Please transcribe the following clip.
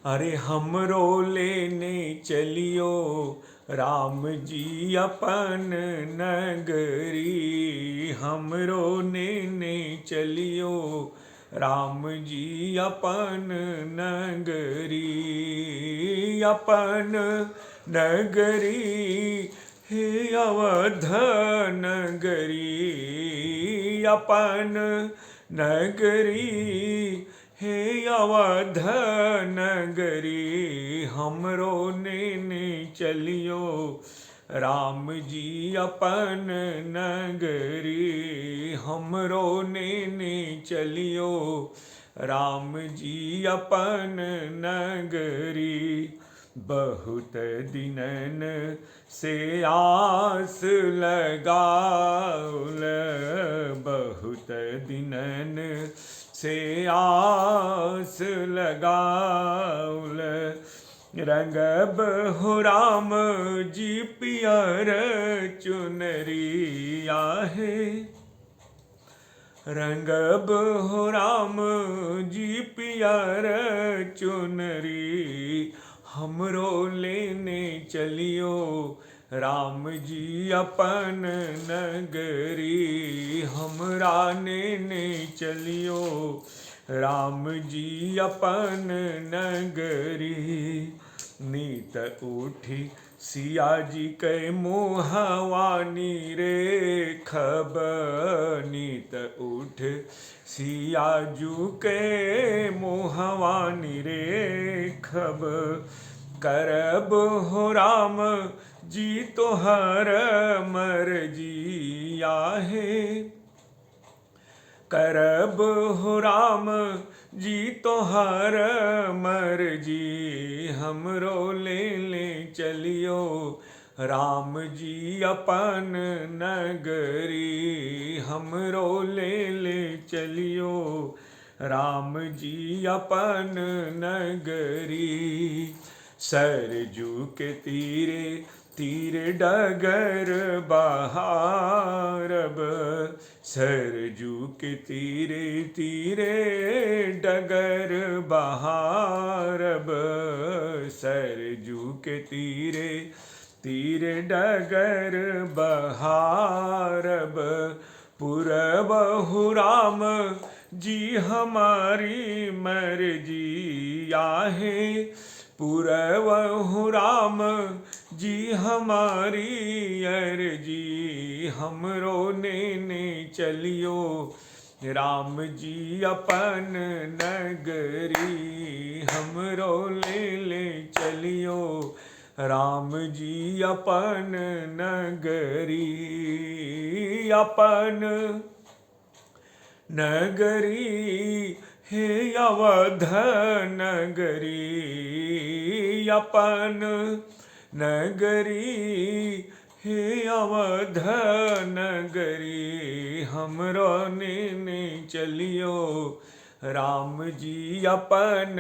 अरे हमरो लेने चलियो राम जी अपन नगरी। हमरो लेने चलियो राम जी अपन नगरी। अपन नगरी हे अवध नगरी। अपन नगरी हे अवध नगरी। हमरो नेने चलियो राम जी अपन नगरी। हमरो नेने चलियो राम जी अपन नगरी। बहुत दिनन से आस लगाउल। बहुत दिनन से आस लगाउल। रंगब हो राम जी पियर चुनरी आहे। रंगब हो राम जी पियर चुनरी। हमरो लेने चलियो राम जी अपन नगरी। हमरा नेने चलियो राम जी अपन नगरी। नीत उठी सिया जी के मुहवानी रे खब। नीत उठ सिया जू के मुहवानी रे खब। करब हो राम जी तोहर मर्जी आहे। करब हो राम जी तोहर मर्जी। हमरो ले चलियो राम जी अपन नगरी। हमरो ले चलियो राम जी अपन नगरी। सरजू के तीरे तीरे डगर बहारब। सरजू के तीरे तीरे डगर बहारब। सरजू के तीरे तीरे डगर बहारब। पुरब हो राम जी हमारी मर्जी आहे। पुरब हो राम जी हमारी अर्जी। हमरो नेने चलियो राम जी अपन नगरी। हमरो ले चलियो राम जी अपन नगरी। अपन नगरी हे अवध नगरी। अपन नगरी हे अवध नगरी। हमरो नेने चलियो राम जी अपन